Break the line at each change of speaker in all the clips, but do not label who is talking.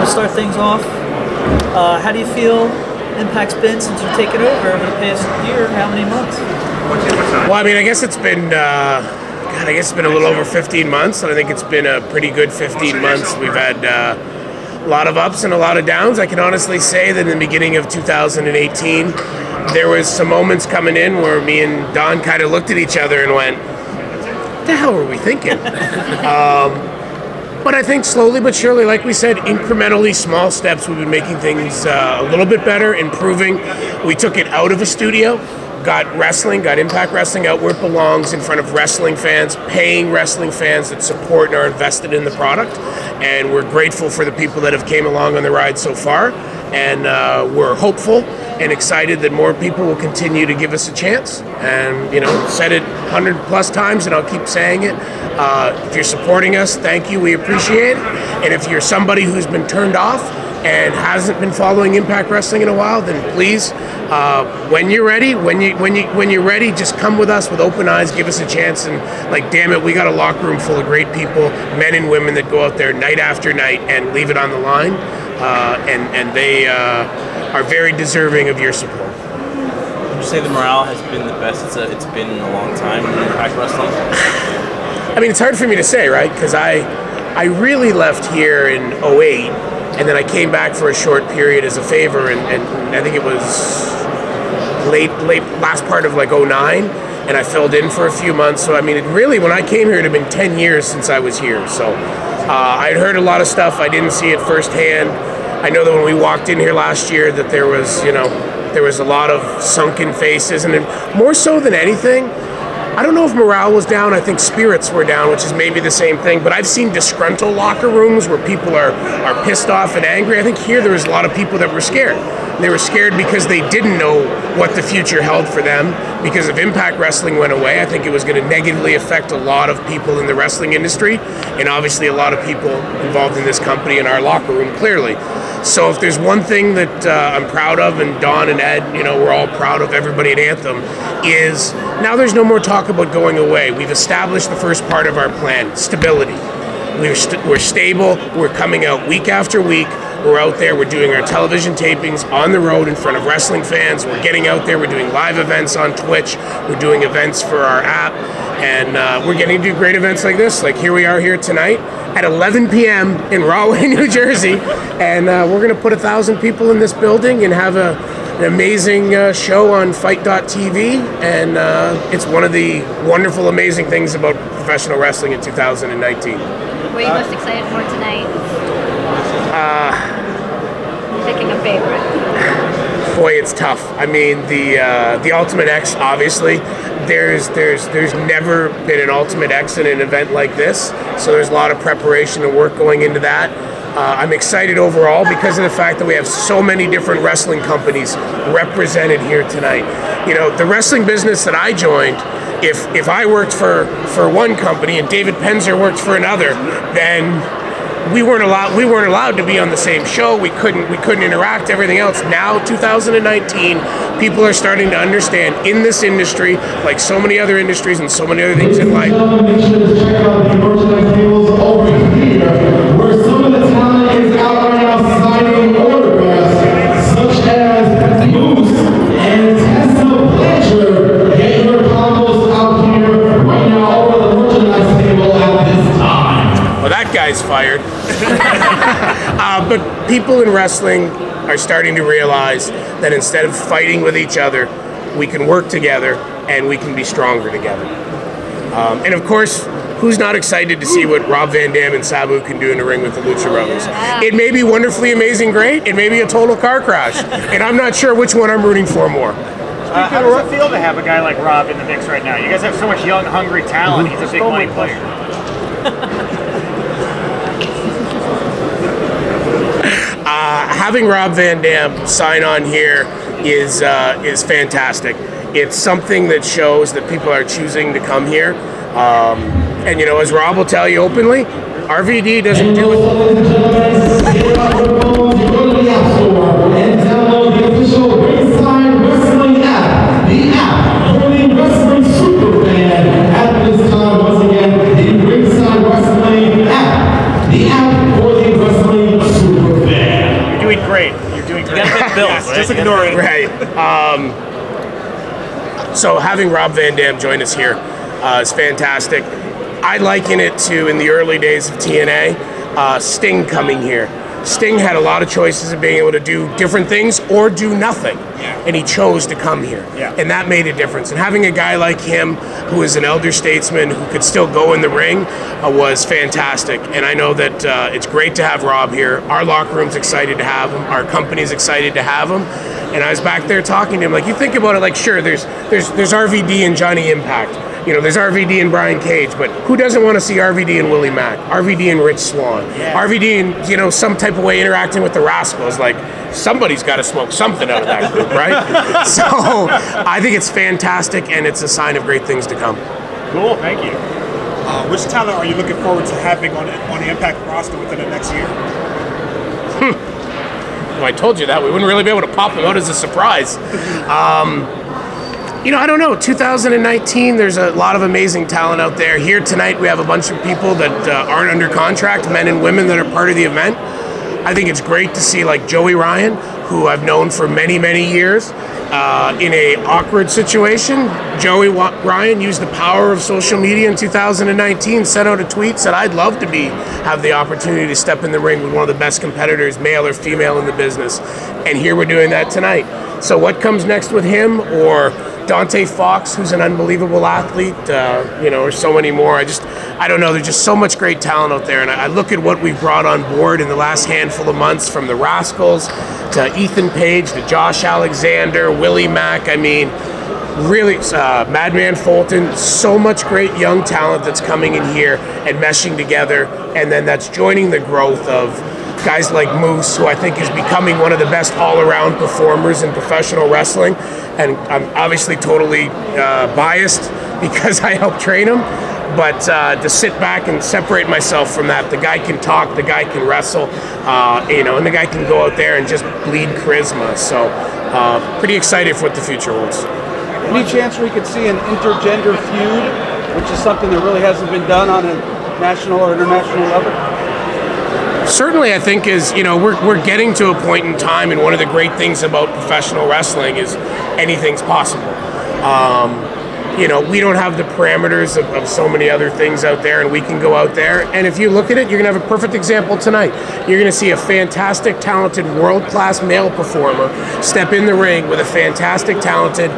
start things off. How do you feel Impact's been since you've taken over the past year? How many months?
Well, I mean, I guess it's been, I guess it's been a little over 15 months, and I think it's been a pretty good 15 months. We've had a lot of ups and a lot of downs. I can honestly say that in the beginning of 2018, there was some moments coming in where me and Don kind of looked at each other and went, what the hell were we thinking? But I think slowly but surely, like we said, incrementally small steps, we've been making things a little bit better, improving. We took it out of a studio, got Impact Wrestling out where it belongs, in front of wrestling fans, paying wrestling fans that support and are invested in the product. And we're grateful for the people that have came along on the ride so far. And we're hopeful and excited that more people will continue to give us a chance. And, you know, said it 100+ times, and I'll keep saying it. If you're supporting us, thank you, we appreciate it. And if you're somebody who's been turned off and hasn't been following Impact Wrestling in a while, then please, when you're ready, when you're ready, just come with us with open eyes, give us a chance. And like, damn it, we got a locker room full of great people, men and women that go out there night after night and leave it on the line. And they are very deserving of your support.
Would you say the morale has been the best it's been in a long time in Impact Wrestling?
I mean, it's hard for me to say, right? Because I really left here in 08, and then I came back for a short period as a favor, and I think it was late last part of like 09, and I filled in for a few months. So I mean, it really, when I came here, it had been 10 years since I was here. So I'd heard a lot of stuff. I didn't see it firsthand. I know that when we walked in here last year that there was, you know, there was a lot of sunken faces, and more so than anything, I don't know if morale was down. I think spirits were down, which is maybe the same thing. But I've seen disgruntled locker rooms where people are pissed off and angry. I think here there was a lot of people that were scared. They were scared because they didn't know what the future held for them. Because if Impact Wrestling went away, I think it was going to negatively affect a lot of people in the wrestling industry, and obviously a lot of people involved in this company in our locker room, clearly. So if there's one thing that I'm proud of, and Don and Ed, you know, we're all proud of, everybody at Anthem, is now there's no more talk about going away. We've established the first part of our plan, stability. We're stable, we're coming out week after week, we're out there, we're doing our television tapings on the road in front of wrestling fans, we're getting out there, we're doing live events on Twitch, we're doing events for our app, and we're getting to do great events like this. Like here we are here tonight at 11 p.m. in Rahway, New Jersey, and we're going to put 1,000 people in this building and have an amazing show on Fight.tv, and it's one of the wonderful, amazing things about professional wrestling in 2019.
What are you most excited for tonight? Picking a favorite.
Boy, it's tough. I mean, the Ultimate X, obviously. There's never been an Ultimate X in an event like this, so there's a lot of preparation and work going into that. I'm excited overall because of the fact that we have so many different wrestling companies represented here tonight. You know, the wrestling business that I joined, if I worked for one company and David Penzer worked for another, then we weren't allowed to be on the same show. We couldn't interact, everything else. Now, 2019, people are starting to understand in this industry, like so many other industries and so many other things in life.
Make sure to check out the merchandise tables over here, where some of the talent is out right now signing autographs, such as Moose and Tessa Blanchard. Get your combos out here right now over the merchandise table at this time.
Well, that guy's fired. But people in wrestling are starting to realize that instead of fighting with each other, we can work together and we can be stronger together. And of course, who's not excited to see what Rob Van Dam and Sabu can do in the ring with the Lucha Brothers? It may be wonderfully amazing great, it may be a total car crash, and I'm not sure which one I'm rooting for more.
How does it feel to have a guy like Rob in the mix right now? You guys have so much young, hungry talent. He's a big money player.
Having Rob Van Dam sign on here is fantastic. It's something that shows that people are choosing to come here. And you know, as Rob will tell you openly, RVD doesn't do
The app for the Wrestling Superfan.
Just ignore it.
Right. So having Rob Van Dam join us here is fantastic. I liken it to, in the early days of TNA, Sting coming here. Sting had a lot of choices of being able to do different things or do nothing, and he chose to come here, and that made a difference. And having a guy like him, who is an elder statesman, who could still go in the ring, was fantastic. And I know that it's great to have Rob here. Our locker room's excited to have him. Our company's excited to have him. And I was back there talking to him, like, you think about it, like, sure, there's RVD and Johnny Impact. You know, there's RVD and Brian Cage, but who doesn't want to see RVD and Willie Mack? RVD and Rich Swann. RVD and, you know, some type of way interacting with the Rascals. Like, somebody's got to smoke something out of that group, right? So I think it's fantastic, and it's a sign of great things to come.
Cool, thank you.
Which talent are you looking forward to having on the Impact roster within the next year?
Well, I told you that. We wouldn't really be able to pop them out as a surprise. You know, I don't know. 2019, there's a lot of amazing talent out there. Here tonight, we have a bunch of people that aren't under contract, men and women that are part of the event. I think it's great to see, like, Joey Ryan, who I've known for many, many years, in a awkward situation. Joey Ryan used the power of social media in 2019, sent out a tweet, said, I'd love to have the opportunity to step in the ring with one of the best competitors, male or female, in the business. And here we're doing that tonight. So what comes next with him, or Dante Fox, who's an unbelievable athlete, you know, or so many more. I don't know, there's just so much great talent out there, and I look at what we've brought on board in the last handful of months, from the Rascals to Ethan Page to Josh Alexander, Willie Mack. I mean, really, Madman Fulton, so much great young talent that's coming in here and meshing together, and then that's joining the growth of guys like Moose, who I think is becoming one of the best all-around performers in professional wrestling. And I'm obviously totally biased because I helped train him, but to sit back and separate myself from that, the guy can talk, the guy can wrestle, you know, and the guy can go out there and just bleed charisma. So pretty excited for what the future holds.
Any chance we could see an intergender feud, which is something that really hasn't been done on a national or international level?
Certainly, I think you know, we're getting to a point in time, and one of the great things about professional wrestling is anything's possible. You know, we don't have the parameters of so many other things out there, and we can go out there. And if you look at it, you're going to have a perfect example tonight. You're going to see a fantastic, talented, world-class male performer step in the ring with a fantastic, talented,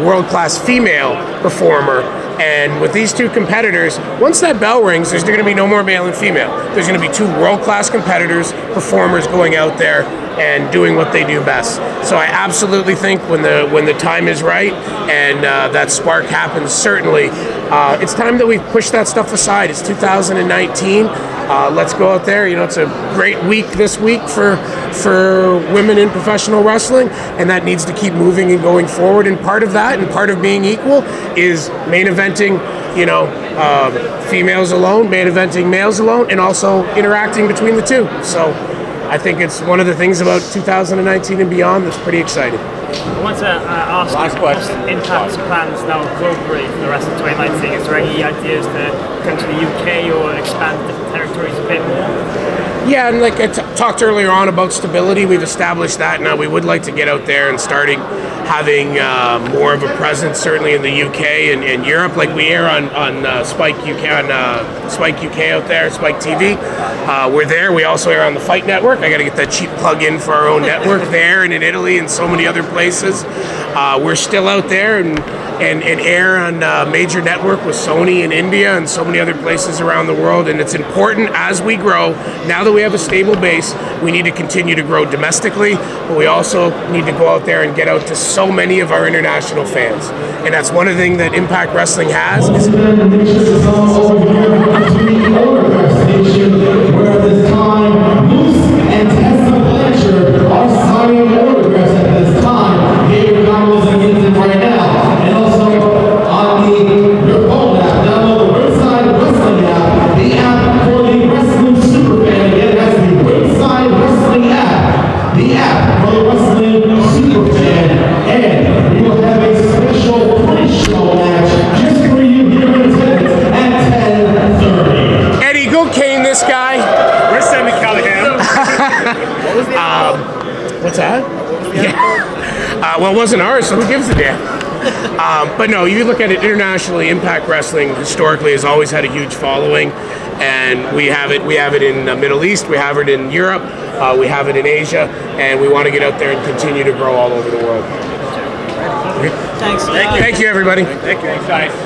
world-class female performer. And with these two competitors, once that bell rings, there's going to be no more male and female. There's going to be two world-class competitors, performers going out there and doing what they do best. So I absolutely think when the time is right and that spark happens, certainly it's time that we push that stuff aside. It's 2019. Let's go out there. You know, it's a great week this week for women in professional wrestling, and that needs to keep moving and going forward. And part of that, and part of being equal, is main eventing, you know, females alone, main eventing males alone, and also interacting between the two. So I think it's one of the things about 2019 and beyond that's pretty exciting.
I want to ask you, what's Impact's plans now globally for the rest of 2019? Is there any ideas to come to the UK or expand different territories a bit more?
Yeah, and like I talked earlier on about stability, we've established that now. We would like to get out there and starting having more of a presence, certainly in the UK and Europe. Like we air on Spike UK, on Spike UK out there, Spike TV. We're there. We also air on the Fight Network. I got to get that cheap plug-in for our own network there, and in Italy and so many other places. We're still out there and air on major network with Sony in India and so many other places around the world. And it's important as we grow. Now that we have a stable base, we need to continue to grow domestically, but we also need to go out there and get out to so many of our international fans. And that's one of the things that Impact Wrestling has.
Where this time, Moose and Tessa Blanchard are signing autographs at this time. Here are Carlos and Gibson right now. And also on your phone app, download the Ringside Wrestling app, the app for the Wrestling Superfan. Again, that's the Ringside Wrestling app, the app for the Wrestling Superfan. And we will have a special pre-show match just for you here in attendance at 10:30.
Eddie, go cane this guy.
Where's Sammy Callahan?
What's that?
was the Hannibal?
Well, it wasn't ours, so who gives a damn? But no, you look at it internationally. Impact Wrestling historically has always had a huge following, and we have it. We have it in the Middle East. We have it in Europe. We have it in Asia, and we want to get out there and continue to grow all over the world.
Thanks.
Thank you, everybody.
Thank you. Thanks, guys.